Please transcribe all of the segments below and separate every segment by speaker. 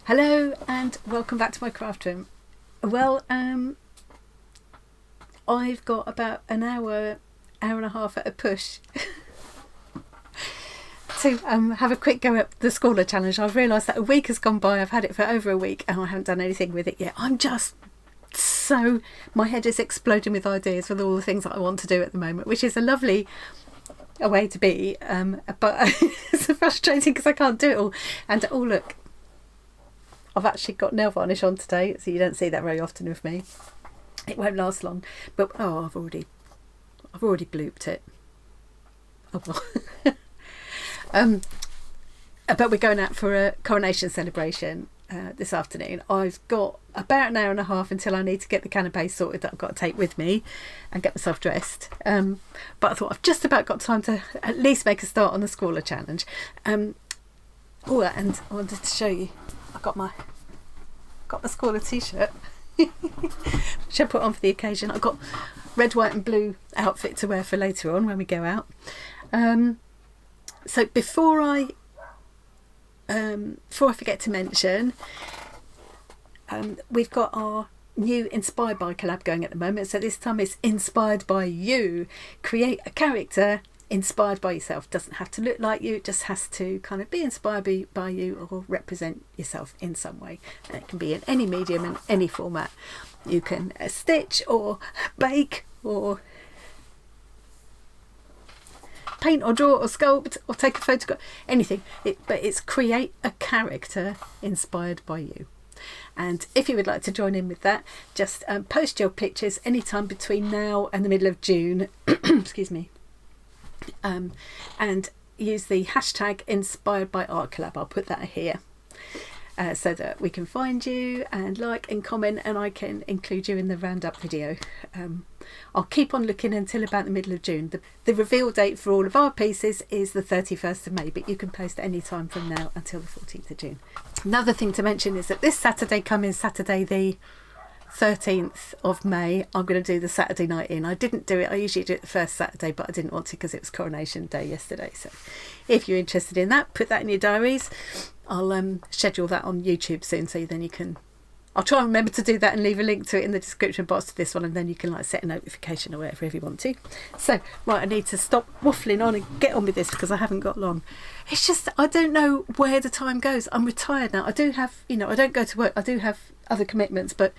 Speaker 1: Hello and welcome back to my craft room. Well, I've got about an hour and a half at a push to have a quick go at the Scrawlr challenge. I've realised that a week has gone by. I've had it for over a week and I haven't done anything with it yet. My head is exploding with ideas with all the things that I want to do at the moment, which is a lovely way to be, but it's frustrating because I can't do it all. And oh look, I've actually got nail varnish on today, so you don't see that very often with me. It won't last long, but I've already blooped it. Oh well. But we're going out for a coronation celebration this afternoon. I've got about an hour and a half until I need to get the canapé sorted that I've got to take with me and get myself dressed. But I thought I've just about got time to at least make a start on the Scrawlr challenge. And I wanted to show you. I got my Scrawlr t-shirt which I put on for the occasion. I've got red, white and blue outfit to wear for later on when we go out. So before I forget to mention, we've got our new Inspired By collab going at the moment. So this time it's Inspired By You. Create a character inspired by yourself. Doesn't have to look like you, it just has to kind of be inspired by you or represent yourself in some way. And it can be in any medium and any format. You can stitch or bake or paint or draw or sculpt or take a photograph, anything. But it's create a character inspired by you. And if you would like to join in with that, just post your pictures anytime between now and the middle of June excuse me, and use the hashtag Inspired By Art Collab. I'll put that here so that we can find you and like and comment, and I can include you in the roundup video. I'll keep on looking until about the middle of June. The reveal date for all of our pieces is the 31st of May, but you can post any time from now until the 14th of June. Another thing to mention is that this Saturday coming, Saturday the 13th of May, I'm going to do the Saturday night in. I didn't do it, I usually do it the first Saturday, but I didn't want to because it was coronation day yesterday. So if you're interested in that, put that in your diaries. I'll schedule that on YouTube soon, so then you can, I'll try and remember to do that and leave a link to it in the description box to this one, and then you can like set a notification or whatever if you want to. So right, I need to stop waffling on and get on with this because I haven't got long. It's just I don't know where the time goes. I'm retired now. I do have, I don't go to work. I do have other commitments, but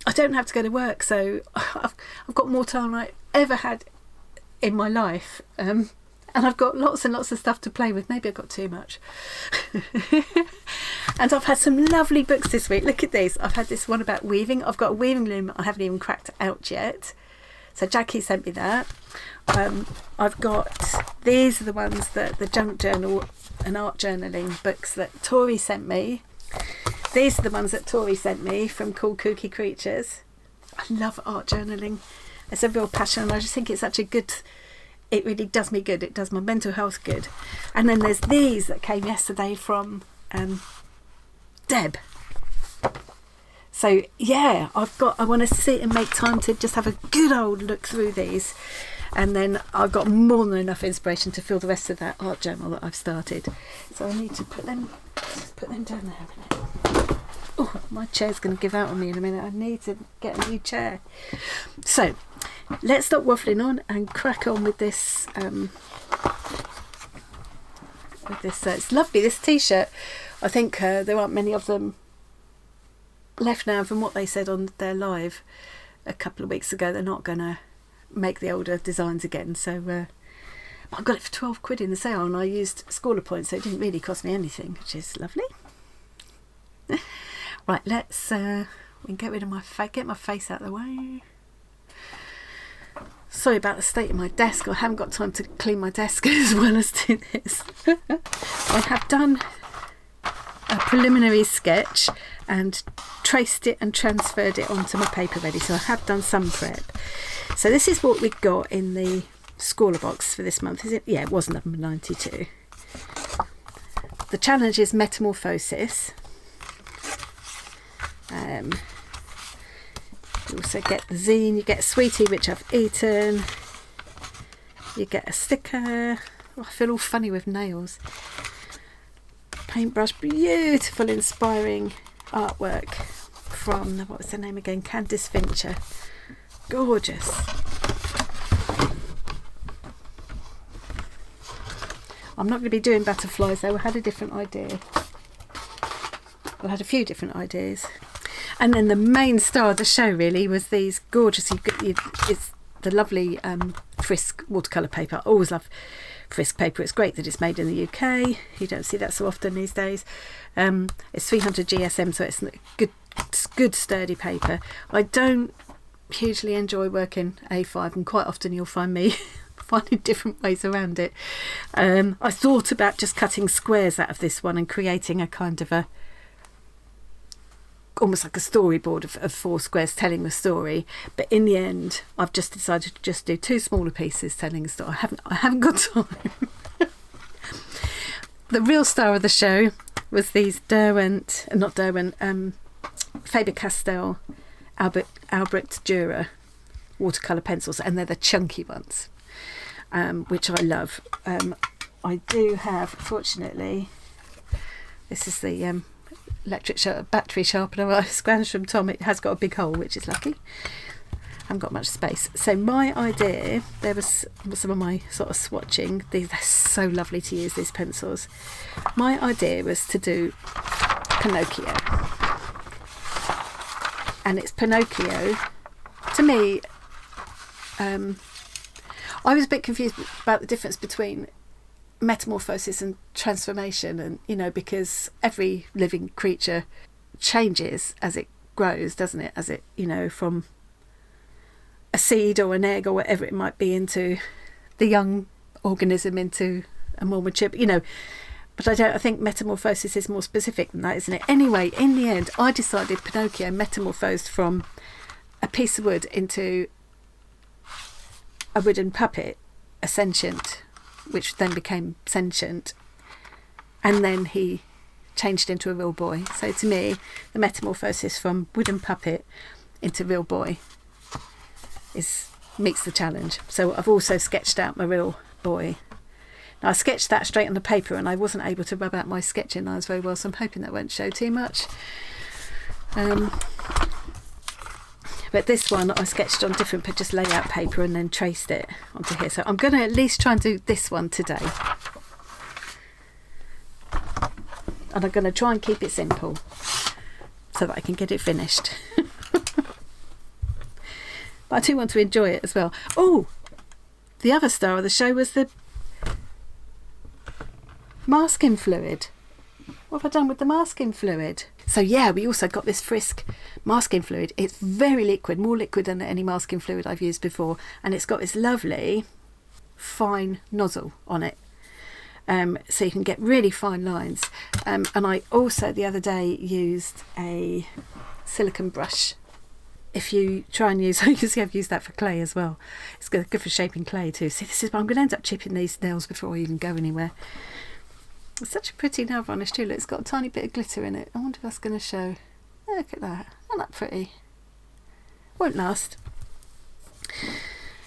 Speaker 1: I don't have to go to work, so I've got more time than I ever had in my life, and I've got lots and lots of stuff to play with. Maybe I've got too much. And I've had some lovely books this week. Look at these. I've had this one about weaving. I've got a weaving loom I haven't even cracked out yet, so Jackie sent me that. I've got, these are the ones that the junk journal and art journaling books that Tori sent me. These are the ones that Tori sent me from Cool Kooky Creatures. I love art journaling. It's a real passion, and I just think it's such a good, it really does me good. It does my mental health good. And then there's these that came yesterday from Deb. So yeah, I want to sit and make time to just have a good old look through these. And then I've got more than enough inspiration to fill the rest of that art journal that I've started. So I need to put them down there a minute. Oh, my chair's going to give out on me in a minute. I need to get a new chair. So let's stop waffling on and crack on with this. It's lovely, this t-shirt. I think there aren't many of them left now from what they said on their live a couple of weeks ago. They're not going to make the older designs again, so I got it for 12 quid in the sale, and I used Scrawlr points, so it didn't really cost me anything, which is lovely. Right, let's we can get rid of my face, get my face out of the way. Sorry about the state of my desk. I haven't got time to clean my desk as well as do this. I have done a preliminary sketch and traced it and transferred it onto my paper ready, so I have done some prep. So this is what we've got in the Scrawlr box for this month. Is it? Yeah, it was number 92. The challenge is Metamorphosis. You also get the zine, you get a sweetie which I've eaten, you get a sticker. Oh, I feel all funny with nails. paintbrush. Beautiful, inspiring artwork from, what was the name again? Candice Fincher. Gorgeous. I'm not going to be doing butterflies though. I had a different idea. I had a few different ideas. And then the main star of the show really was these gorgeous, it's the lovely Frisk watercolour paper. I always love Frisk paper. It's great that it's made in the UK. You don't see that so often these days. It's 300 GSM, so it's good sturdy paper. I don't hugely enjoy working A5, and quite often you'll find me finding different ways around it. I thought about just cutting squares out of this one and creating a kind of almost like a storyboard of 4 squares telling the story, but in the end I've just decided to just do 2 smaller pieces telling a story. I haven't got time. The real star of the show was these Faber-Castell Albrecht Durer watercolour pencils, and they're the chunky ones, which I love. I do have, fortunately, this is the battery sharpener I scrounged from Tom. It has got a big hole, which is lucky. I haven't got much space. So my idea, there was some of my sort of swatching. They're so lovely to use, these pencils. My idea was to do Pinocchio. And it's Pinocchio, to me, I was a bit confused about the difference between metamorphosis and transformation, and because every living creature changes as it grows, doesn't it? As it, from a seed or an egg or whatever it might be, into the young organism, into a more mature, but I think metamorphosis is more specific than that, isn't it? Anyway, in the end I decided Pinocchio metamorphosed from a piece of wood into a wooden puppet, a sentient, which then became sentient, and then he changed into a real boy. So to me, the metamorphosis from wooden puppet into real boy meets the challenge. So I've also sketched out my real boy. Now I sketched that straight on the paper, and I wasn't able to rub out my sketching lines very well, so I'm hoping that won't show too much. But this one I sketched on different just layout paper and then traced it onto here. So I'm going to at least try and do this one today. And I'm going to try and keep it simple so that I can get it finished. But I do want to enjoy it as well. Oh, the other star of the show was the masking fluid. What have I done with the masking fluid? So yeah, we also got this Frisk masking fluid. It's very liquid, more liquid than any masking fluid I've used before, and it's got this lovely fine nozzle on it, so you can get really fine lines. And I also the other day used a silicone brush. If you try and use, you can see I've used that for clay as well. It's good for shaping clay too. See, this is, I'm going to end up chipping these nails before I even go anywhere. It's such a pretty nail varnish too. Look, it's got a tiny bit of glitter in it. I wonder if that's going to show. Look at that. Isn't that pretty? Won't last.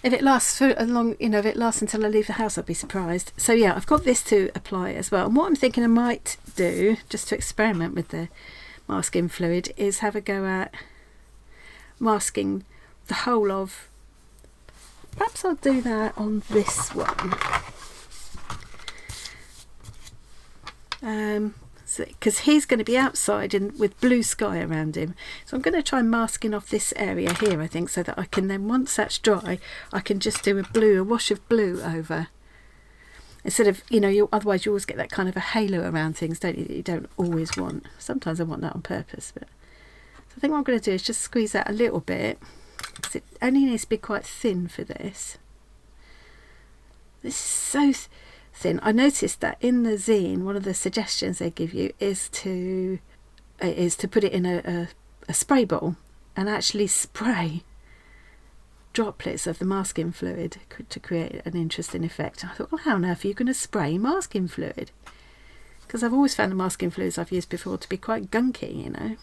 Speaker 1: If it lasts for a long, if it lasts until I leave the house, I'd be surprised. So yeah, I've got this to apply as well. And what I'm thinking I might do, just to experiment with the masking fluid, is have a go at masking the whole of. Perhaps I'll do that on this one. Because he's going to be outside and with blue sky around him, so I'm going to try masking off this area here, I think, so that I can then, once that's dry, I can just do a wash of blue over, instead of, otherwise you always get that kind of a halo around things, don't you, that you don't always want. Sometimes I want that on purpose, but so I think what I'm going to do is just squeeze out a little bit, because it only needs to be quite thin for this. This is so thin. I noticed that in the zine, one of the suggestions they give you is to put it in a spray bottle and actually spray droplets of the masking fluid to create an interesting effect. I thought, well, how on earth are you going to spray masking fluid? Because I've always found the masking fluids I've used before to be quite gunky, But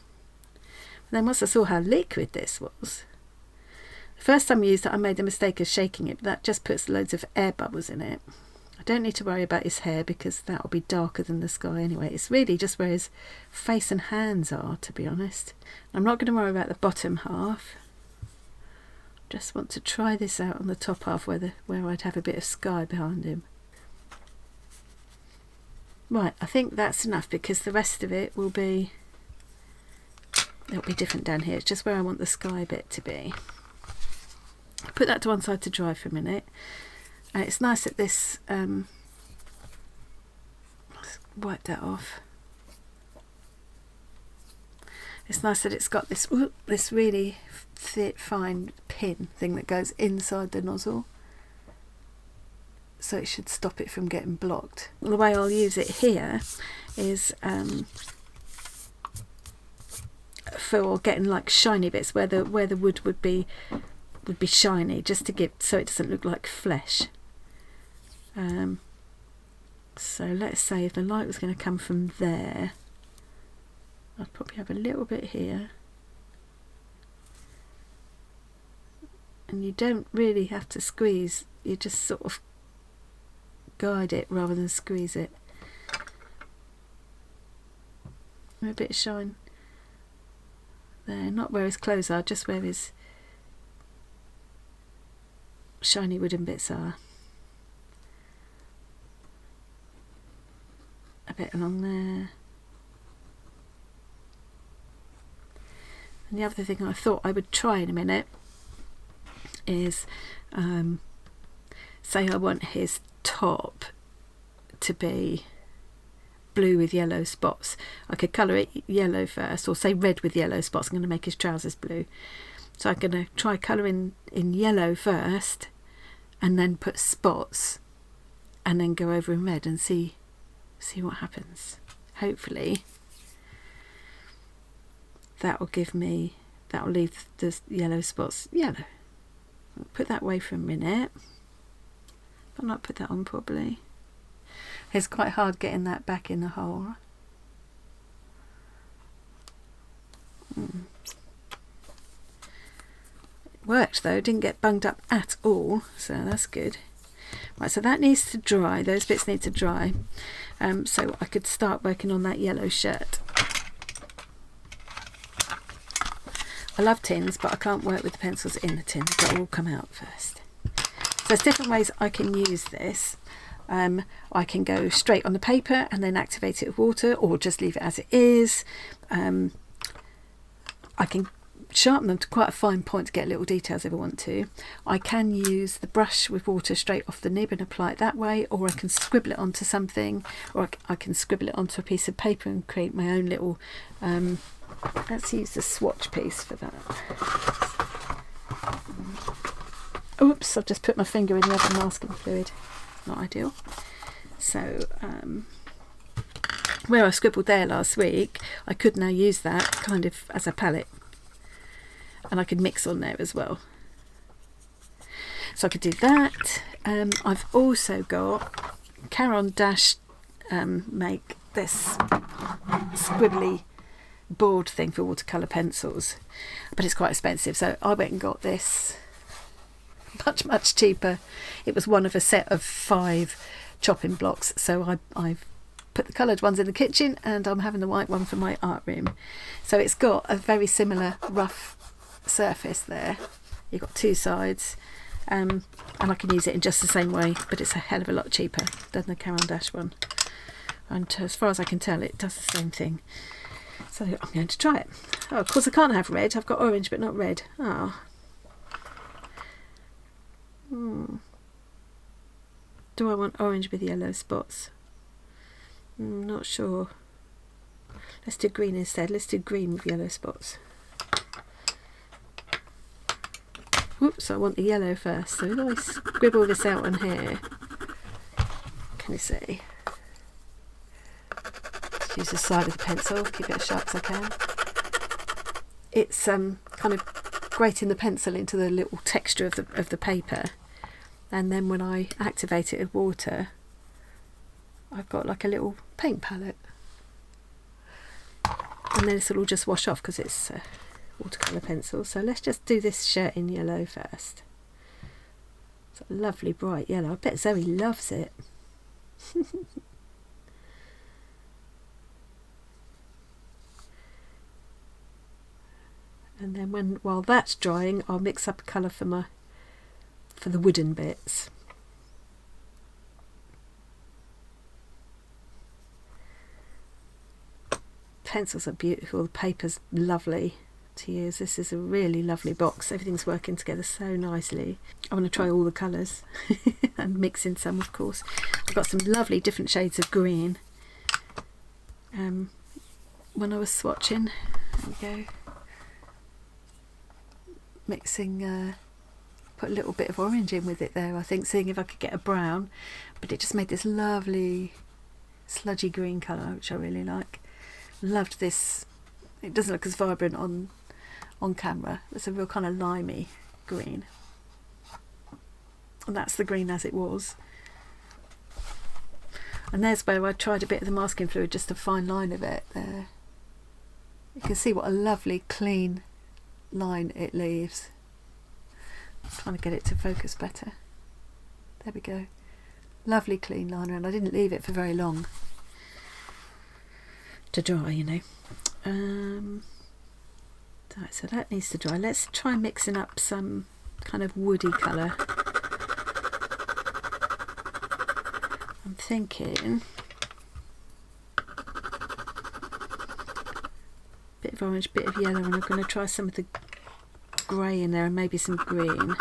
Speaker 1: then once I saw how liquid this was, the first time I used it, I made the mistake of shaking it, but that just puts loads of air bubbles in it. I don't need to worry about his hair because that will be darker than the sky anyway. It's really just where his face and hands are, to be honest. I'm not going to worry about the bottom half. Just want to try this out on the top half where I'd have a bit of sky behind him. Right, I think that's enough because the rest of it will be, it'll be different down here. It's just where I want the sky bit to be. I'll put that to one side to dry for a minute. It's nice that this, let's wipe that off. It's nice that it's got this this really thick, fine pin thing that goes inside the nozzle. So it should stop it from getting blocked. The way I'll use it here is for getting like shiny bits where the wood would be shiny, just to give, so it doesn't look like flesh. So let's say if the light was going to come from there, I'd probably have a little bit here. And you don't really have to squeeze, you just sort of guide it rather than squeeze it. A bit of shine there, not where his clothes are, just where his shiny wooden bits are. A bit along there. And the other thing I thought I would try in a minute is say I want his top to be blue with yellow spots. I could colour it yellow first, or say red with yellow spots. I'm going to make his trousers blue. So I'm going to try colouring in yellow first and then put spots and then go over in red and see what happens. Hopefully that will leave the yellow spots yellow. I'll put that away for a minute. But not put that on properly. It's quite hard getting that back in the hole. It worked though, didn't get bunged up at all, so that's good. Right, so that needs to dry, those bits need to dry, so I could start working on that yellow shirt. I love tins, but I can't work with the pencils in the tin, they've got to all come out first. So there's different ways I can use this. I can go straight on the paper and then activate it with water, or just leave it as it is. I can sharpen them to quite a fine point to get little details if I want to. I can use the brush with water straight off the nib and apply it that way, or I can scribble it onto something, or I can scribble it onto a piece of paper and create my own little let's use the swatch piece for that. Oops, I've just put my finger in the other masking fluid. Not ideal. So where I scribbled there last week, I could now use that kind of as a palette, and I could mix on there as well. So I could do that. I've also got Caron Dash make this squibbly board thing for watercolour pencils, but it's quite expensive, so I went and got this much cheaper. It was one of a set of 5 chopping blocks, so I've put the coloured ones in the kitchen and I'm having the white one for my art room. So it's got a very similar rough surface there. You've got 2 sides, and I can use it in just the same way, but it's a hell of a lot cheaper than the Caron Dash one, and as far as I can tell it does the same thing. So I'm going to try it. Oh, of course I can't have red, I've got orange but not red. Oh. Do I want orange with yellow spots? Not sure. Let's do green instead. Let's do green with yellow spots. Whoops, I want the yellow first. So if I scribble this out on here, can you see? Just use the side of the pencil, keep it as sharp as I can. It's kind of grating the pencil into the little texture of the paper, and then when I activate it with water, I've got like a little paint palette, and then this will all just wash off because it's watercolour pencil. So let's just do this shirt in yellow first. It's a lovely bright yellow. I bet Zoe loves it. And then while that's drying, I'll mix up a colour for the wooden bits. Pencils are beautiful, the paper's lovely to use. This is a really lovely box. Everything's working together so nicely. I want to try all the colours and mix in some, of course. I've got some lovely different shades of green. When I was swatching, there we go, mixing, put a little bit of orange in with it there, I think, seeing if I could get a brown, but it just made this lovely sludgy green colour, which I really like. Loved this. It doesn't look as vibrant on camera. It's a real kind of limey green, and that's the green as it was. And there's where I tried a bit of the masking fluid, just a fine line of it there. You can see what a lovely clean line it leaves. I'm trying to get it to focus better. There we go. Lovely clean line, and I didn't leave it for very long to dry, you know. Right, so that needs to dry. Let's try mixing up some kind of woody colour. I'm thinking bit of orange, bit of yellow, and I'm going to try some of the grey in there and maybe some green.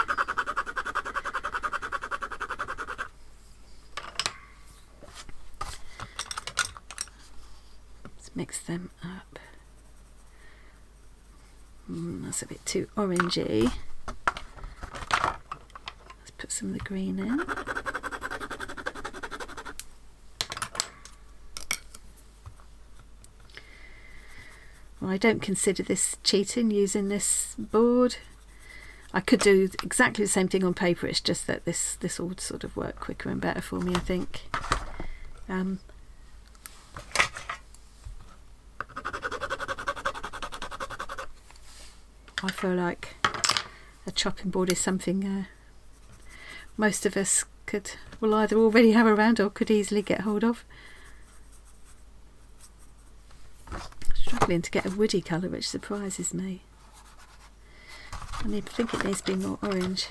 Speaker 1: Let's mix them up. That's a bit too orangey. Let's put some of the green in. Well, I don't consider this cheating using this board. I could do exactly the same thing on paper, it's just that this all would sort of work quicker and better for me, I think. I feel like a chopping board is something most of us will either already have around or could easily get hold of. Struggling to get a woody colour, which surprises me. I think it needs to be more orange.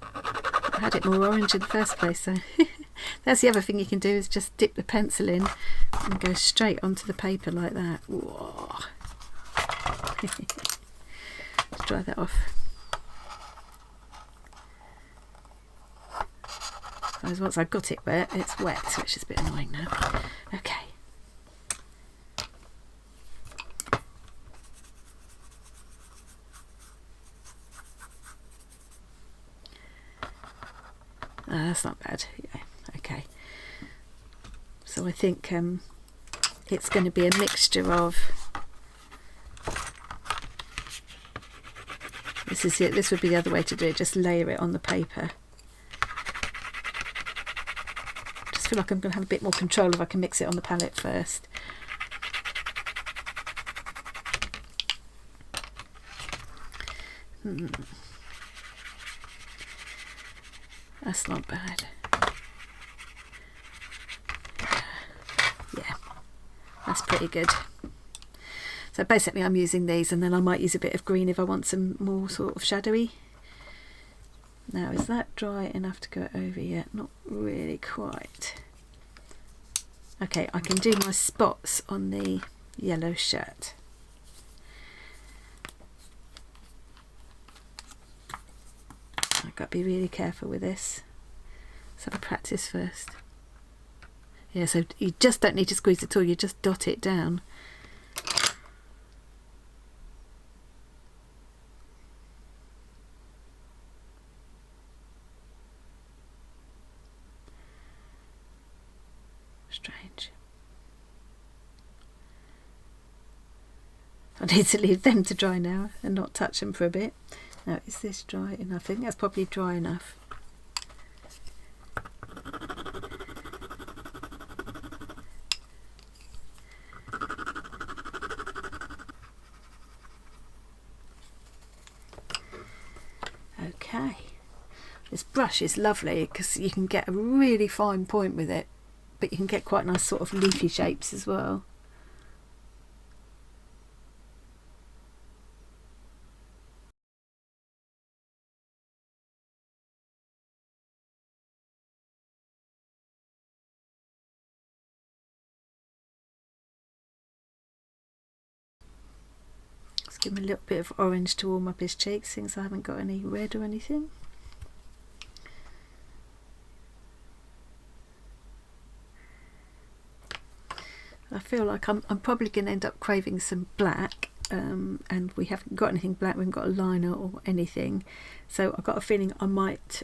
Speaker 1: I had it more orange in the first place, so that's the other thing you can do, is just dip the pencil in and go straight onto the paper like that. Whoa. Let's dry that off. Once I've got it wet, it's wet, which is a bit annoying now. Okay. That's not bad. Yeah, okay. So I think it's going to be a mixture of. This is it. This would be the other way to do it. Just layer it on the paper. Just feel like I'm going to have a bit more control if I can mix it on the palette first. That's not bad. Yeah, that's pretty good. So basically I'm using these, and then I might use a bit of green if I want some more sort of shadowy. Now, is that dry enough to go over yet? Not really quite. Okay, I can do my spots on the yellow shirt. I've got to be really careful with this. So I'll practice first. Yeah, so you just don't need to squeeze at all, you just dot it down. Strange. I need to leave them to dry now and not touch them for a bit. Now, is this dry enough? I think that's probably dry enough. Okay. This brush is lovely because you can get a really fine point with it, but you can get quite nice sort of leafy shapes as well. Let's give him a little bit of orange to warm up his cheeks, since I haven't got any red or anything. I feel like I'm probably going to end up craving some black, and we haven't got anything black, we haven't got a liner or anything, so I've got a feeling I might,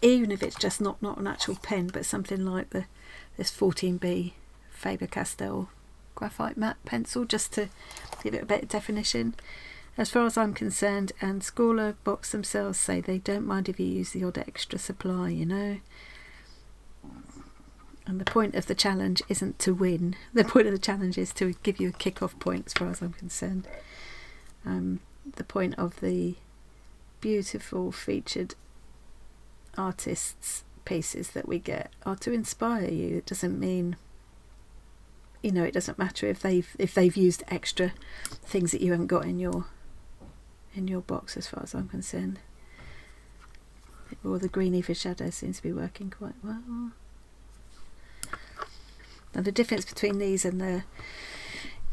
Speaker 1: even if it's just not an actual pen, but something like this 14B Faber-Castell graphite matte pencil, just to give it a better definition. As far as I'm concerned, and Scrawlr box themselves say they don't mind if you use the odd extra supply, you know. And the point of the challenge isn't to win. The point of the challenge is to give you a kick-off point, as far as I'm concerned. The point of the beautiful featured artists' pieces that we get are to inspire you. It doesn't mean, you know, it doesn't matter if they've used extra things that you haven't got in your box, as far as I'm concerned. Or the greeny for shadow seems to be working quite well. Now the difference between these and the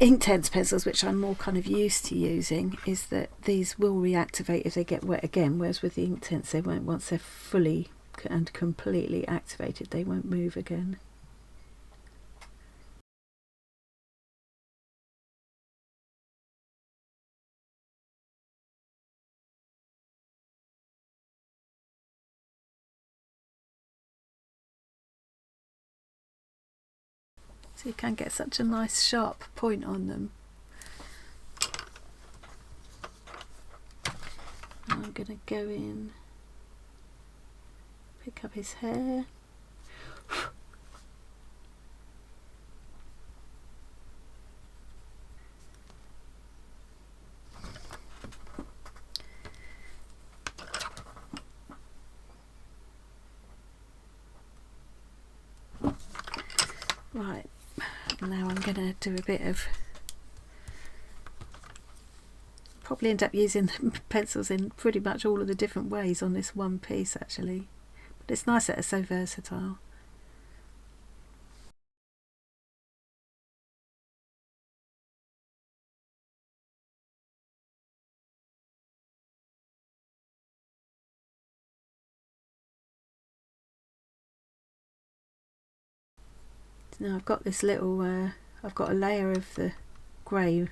Speaker 1: Inktense pencils, which I'm more kind of used to using, is that these will reactivate if they get wet again, whereas with the Inktense they won't. Once they're fully and completely activated, they won't move again. So you can get such a nice sharp point on them. And I'm going to go in, pick up his hair. Right. Now I'm going to do a bit of, probably end up using the pencils in pretty much all of the different ways on this one piece actually, but it's nice that it's so versatile. Now I've got this little, I've got a layer of the grey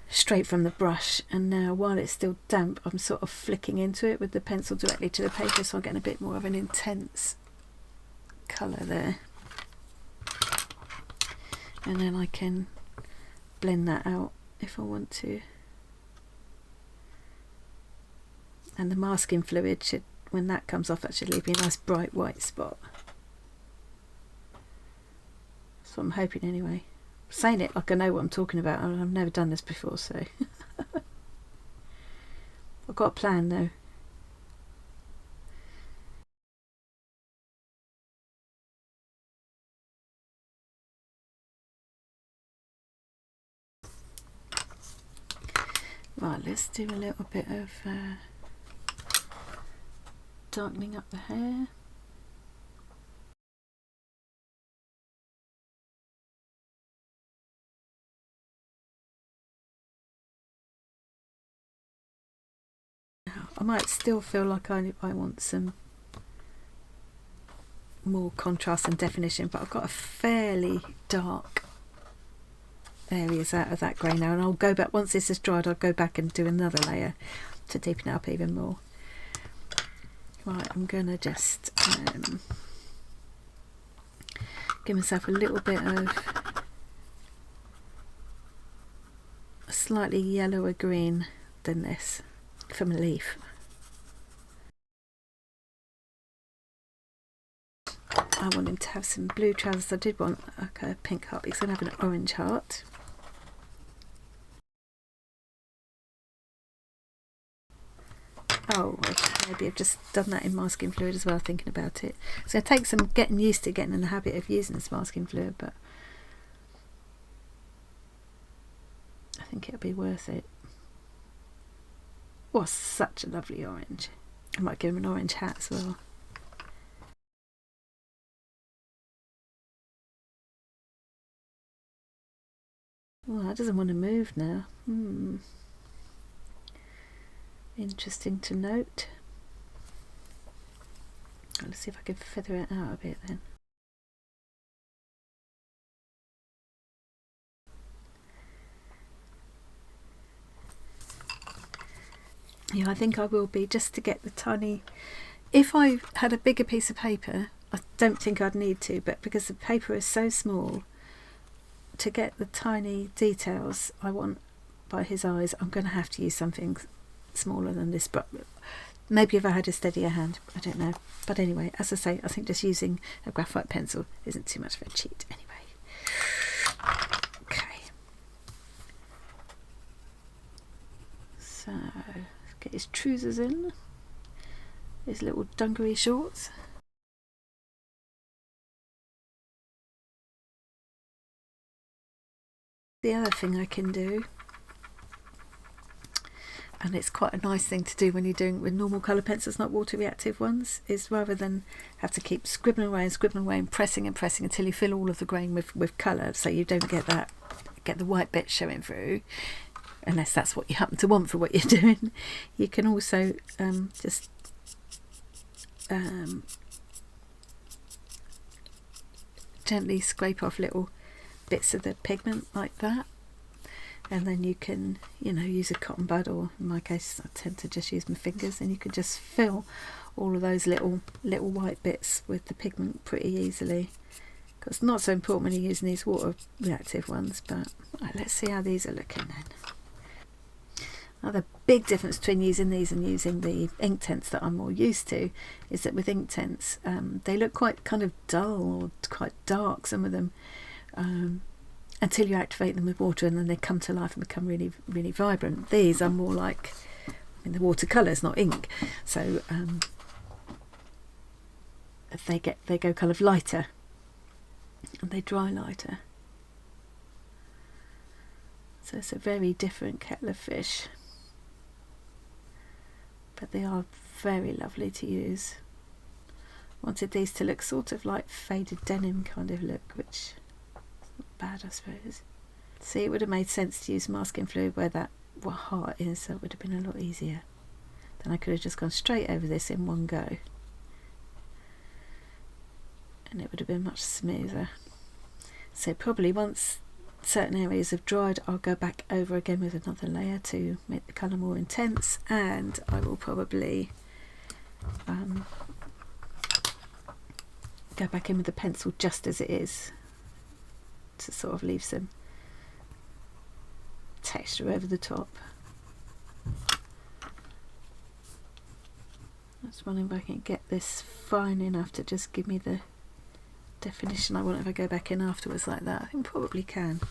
Speaker 1: straight from the brush, and now while it's still damp I'm sort of flicking into it with the pencil directly to the paper, so I'm getting a bit more of an intense colour there, and then I can blend that out if I want to. And the masking fluid should, when that comes off, that should leave me a nice bright white spot. That's what I'm hoping anyway. I'm saying it like I know what I'm talking about, and I've never done this before, so I've got a plan though. Right, let's do a little bit of darkening up the hair. I might still feel like I want some more contrast and definition, but I've got a fairly dark areas out of that grey now, and I'll go back, once this is dried, I'll go back and do another layer to deepen it up even more. Right, I'm going to just give myself a little bit of a slightly yellower green than this from a leaf. I want him to have some blue trousers. I did want like a pink heart, because I'm going to have an orange heart. Oh, okay. maybe I've just done that in masking fluid as well, thinking about it. So it takes some getting used to getting in the habit of using this masking fluid, but I think it'll be worth it. Oh, such a lovely orange. I might give him an orange hat as well. Well, that doesn't want to move now. Interesting to note. Let's see if I can feather it out a bit then. Yeah, I think I will be, just to get the tiny... If I had a bigger piece of paper, I don't think I'd need to, but because the paper is so small, to get the tiny details I want by his eyes, I'm going to have to use something smaller than this. But maybe if I had a steadier hand, I don't know. But anyway, as I say, I think just using a graphite pencil isn't too much of a cheat anyway. Okay. So, get his trousers in, his little dungaree shorts. The other thing I can do, and it's quite a nice thing to do when you're doing with normal colour pencils, not water reactive ones, is rather than have to keep scribbling away and pressing until you fill all of the grain with colour, so you don't get the white bit showing through, unless that's what you happen to want for what you're doing. You can also just gently scrape off little bits of the pigment like that, and then you can, you know, use a cotton bud, or in my case I tend to just use my fingers, and you can just fill all of those little white bits with the pigment pretty easily. It's not so important when you're using these water reactive ones. But right, let's see how these are looking then. Now, the big difference between using these and using the ink tents that I'm more used to is that with ink tents, they look quite kind of dull or quite dark, some of them, until you activate them with water, and then they come to life and become really, really vibrant. These are more like, I mean, the watercolour's not ink, so they go kind of lighter, and they dry lighter. So it's a very different kettle of fish, but they are very lovely to use. Wanted these to look sort of like faded denim kind of look, which bad, I suppose. See, it would have made sense to use masking fluid where that heart is, so it would have been a lot easier. Then I could have just gone straight over this in one go, and it would have been much smoother. So probably once certain areas have dried, I'll go back over again with another layer to make the colour more intense, and I will probably go back in with the pencil just as it is, to sort of leave some texture over the top. I was wondering if I can get this fine enough to just give me the definition I want if I go back in afterwards like that. I think probably can.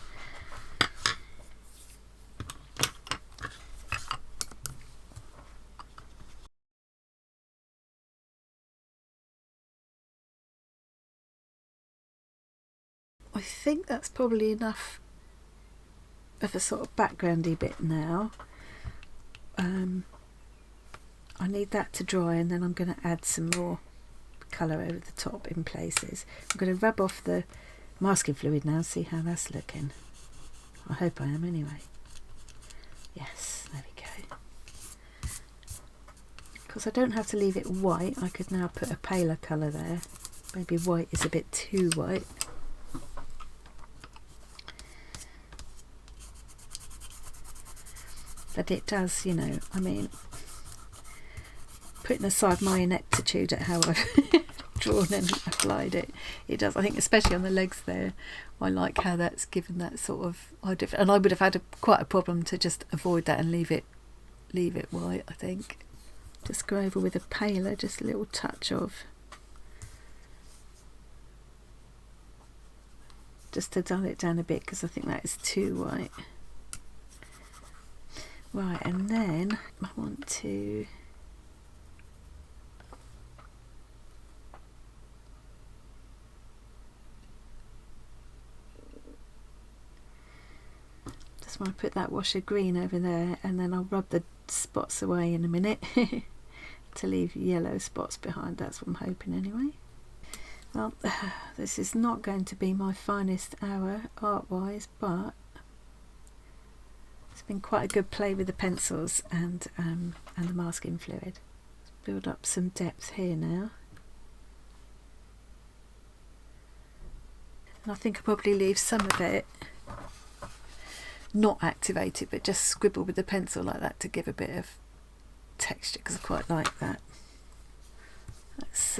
Speaker 1: I think that's probably enough of a sort of backgroundy bit now. I need that to dry, and then I'm going to add some more colour over the top in places. I'm going to rub off the masking fluid now, see how that's looking. I hope I am anyway. Yes, there we go. Because I don't have to leave it white, I could now put a paler colour there. Maybe white is a bit too white. But it does, you know, I mean, putting aside my ineptitude at how I've drawn and applied it, it does, I think, especially on the legs there, I like how that's given that sort of, and I would have had quite a problem to just avoid that and leave it white, I think. Just go over with a paler, just a little touch of, just to dull it down a bit, because I think that is too white. Right, and then I want to So I put that wash of green over there, and then I'll rub the spots away in a minute to leave yellow spots behind. That's what I'm hoping anyway. Well, this is not going to be my finest hour art-wise, but it's been quite a good play with the pencils and the masking fluid. Let's build up some depth here now. And I think I'll probably leave some of it not activated, but just scribble with the pencil like that to give a bit of texture, because I quite like that. Let's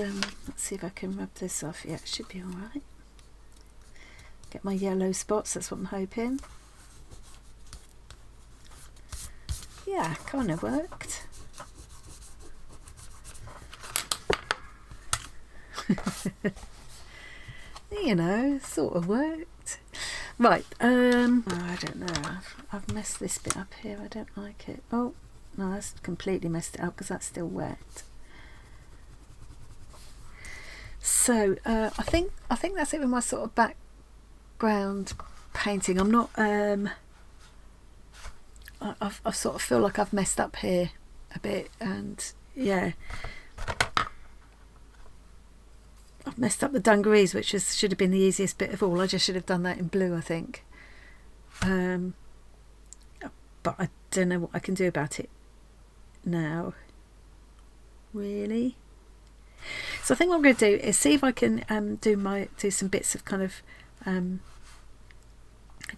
Speaker 1: see if I can rub this off. Yeah, it should be alright. Get my yellow spots, that's what I'm hoping. Yeah, kind of worked. You know, sort of worked. Right, oh, I don't know. I've messed this bit up here. I don't like it. Oh, no, that's completely messed it up because that's still wet. So I think that's it with my sort of background painting. I'm not. I sort of feel like I've messed up here a bit, and yeah, I've messed up the dungarees, which should have been the easiest bit of all. I just should have done that in blue, I think. But I don't know what I can do about it now, really. So I think what I'm going to do is see if I can do some bits of kind of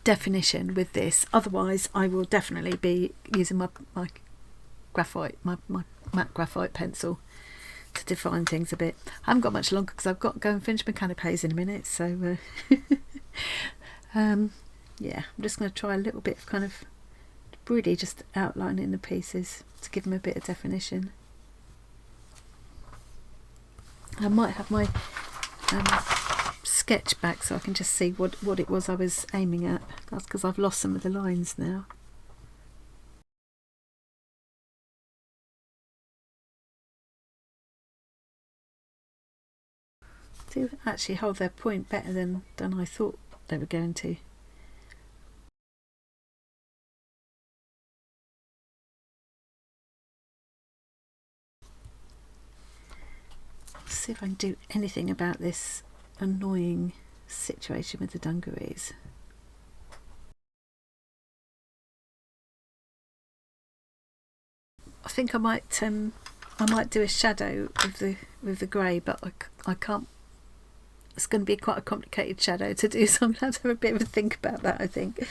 Speaker 1: definition with this. Otherwise, I will definitely be using my graphite, my matte graphite pencil to define things a bit. I haven't got much longer because I've got to go and finish my canapes in a minute. So yeah, I'm just going to try a little bit of kind of really just outlining the pieces to give them a bit of definition. I might have my sketch back so I can just see what it was I was aiming at. That's because I've lost some of the lines now. Do actually hold their point better than I thought they were going to. See if I can do anything about this annoying situation with the dungarees. I think I might do a shadow with the grey, but I can't. It's going to be quite a complicated shadow to do, so I'm going to have to have a bit of a think about that. I think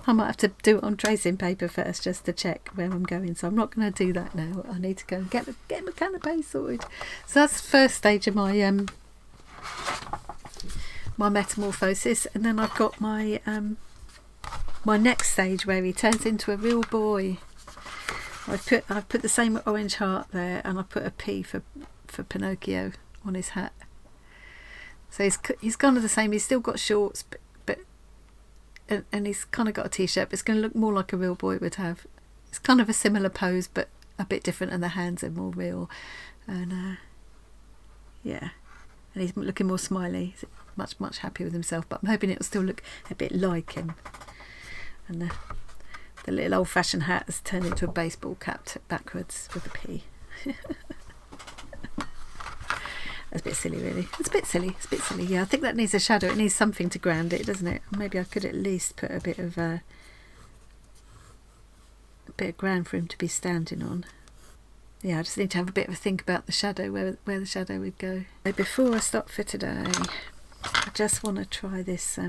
Speaker 1: I might have to do it on tracing paper first just to check where I'm going, so I'm not going to do that now. I need to go and get my canapé sorted. So that's the first stage of my my metamorphosis, and then I've got my my next stage where he turns into a real boy. I've put the same orange heart there, and I put a P for Pinocchio on his hat. So he's kind of the same. He's still got shorts, but he's kind of got a t-shirt. But it's going to look more like a real boy would have. It's kind of a similar pose, but a bit different, and the hands are more real. And yeah, and he's looking more smiley. He's much happier with himself. But I'm hoping it'll still look a bit like him. And the little old-fashioned hat has turned into a baseball cap backwards with a P. That's a bit silly, really. It's a bit silly. Yeah, I think that needs a shadow. It needs something to ground it, doesn't it? Maybe I could at least put a bit of ground for him to be standing on. Yeah, I just need to have a bit of a think about the shadow, where the shadow would go. So before I stop for today, I just want to try this.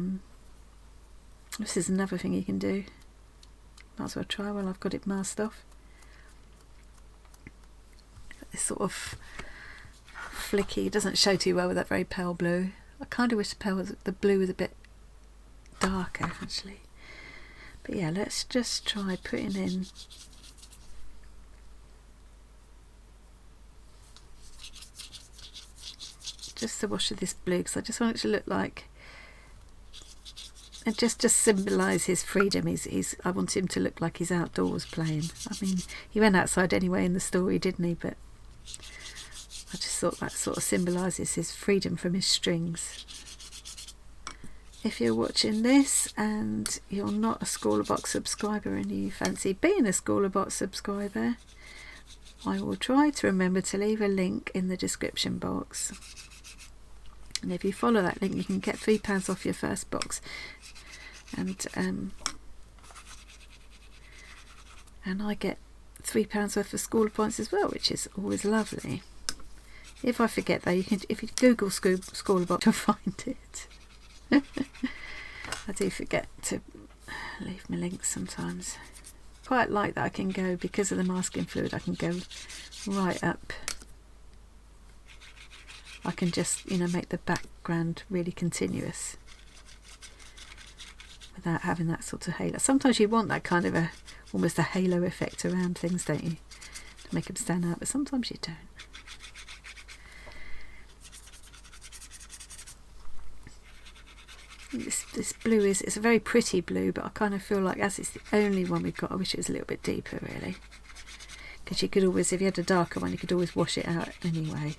Speaker 1: This is another thing you can do. Might as well try while I've got it masked off. Got this sort of flicky, doesn't show too well with that very pale blue. I kind of wish the blue was a bit darker actually. But yeah, let's just try putting in just the wash of this blue, because I just want it to look like, and just symbolise his freedom. I want him to look like he's outdoors playing. I mean, he went outside anyway in the story, didn't he? But I just thought that sort of symbolises his freedom from his strings. if you're watching this and you're not a Scrawlr subscriber and you fancy being a Scrawlr subscriber, I will try to remember to leave a link in the description box. And if you follow that link, you can get £3 off your first box. And I get £3 worth of Scrawlr points as well, which is always lovely. If I forget though, you can, if you Google Scrawlr, you'll find it. I do forget to leave my links sometimes. Quite like that I can go, because of the masking fluid, I can go right up. I can just, you know, make the background really continuous without having that sort of halo. Sometimes you want that kind of almost a halo effect around things, don't you, to make them stand out, but sometimes you don't. This blue it's a very pretty blue, but I kind of feel like as it's the only one we've got, I wish it was a little bit deeper really, because you could always, if you had a darker one, you could always wash it out anyway.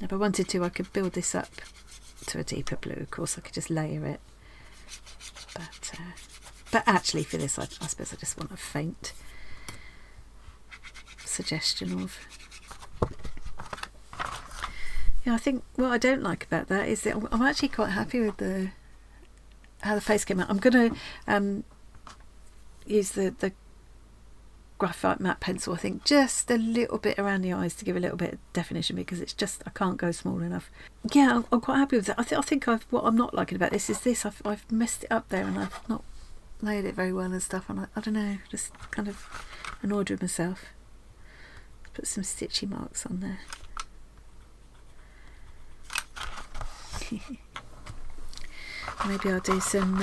Speaker 1: If I wanted to, I could build this up to a deeper blue. Of course I could just layer it, but actually for this I suppose I just want a faint suggestion of. Yeah, I think what I don't like about that is that I'm actually quite happy with how the face came out. I'm going to use the graphite matte pencil, I think, just a little bit around the eyes to give a little bit of definition, because it's just, I can't go small enough. Yeah, I'm quite happy with that. I think what I'm not liking about this is this. I've messed it up there and I've not layered it very well and stuff, and I don't know, just kind of annoyed with myself. Put some stitchy marks on there. Maybe I'll do some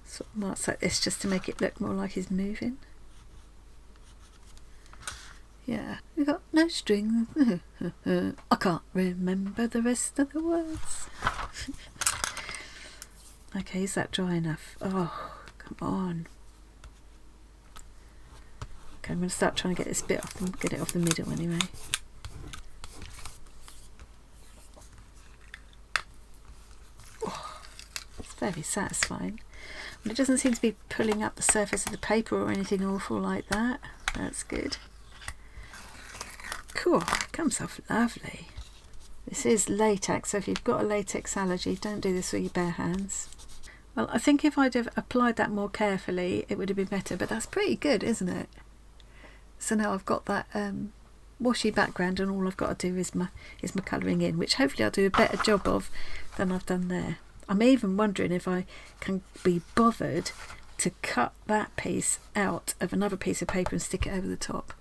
Speaker 1: sort of marks like this just to make it look more like he's moving. Yeah, we got no string. I can't remember the rest of the words. Okay, is that dry enough? Oh, come on. Okay, I'm going to start trying to get this bit off, get it off the middle anyway. Very satisfying. And it doesn't seem to be pulling up the surface of the paper or anything awful like that. That's good. Cool, it comes off lovely. This is latex, so if you've got a latex allergy, don't do this with your bare hands. Well, I think if I'd have applied that more carefully, it would have been better, but that's pretty good, isn't it? So now I've got that washy background, and all I've got to do is my colouring in, which hopefully I'll do a better job of than I've done there. I'm even wondering if I can be bothered to cut that piece out of another piece of paper and stick it over the top.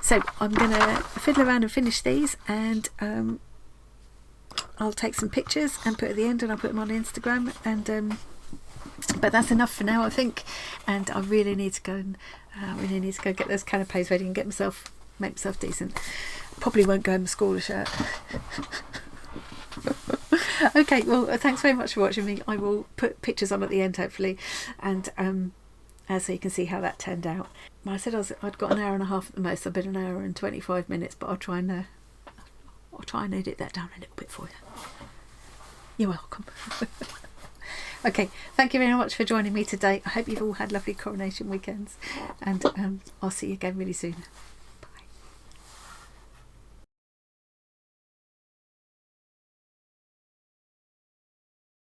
Speaker 1: So I'm going to fiddle around and finish these, and I'll take some pictures and put at the end, and I'll put them on Instagram. And but that's enough for now, I think. And I really need to go and get those canapes ready and make myself decent. Probably won't go in my Scrawlr shirt. Okay, well, thanks very much for watching me. I will put pictures on at the end hopefully, and so you can see how that turned out. I said I'd got an hour and a half at the most. I've been an hour and 25 minutes, but I'll try and edit that down a little bit for you. You're welcome. Okay, thank you very much for joining me today. I hope you've all had lovely coronation weekends, and I'll see you again really soon.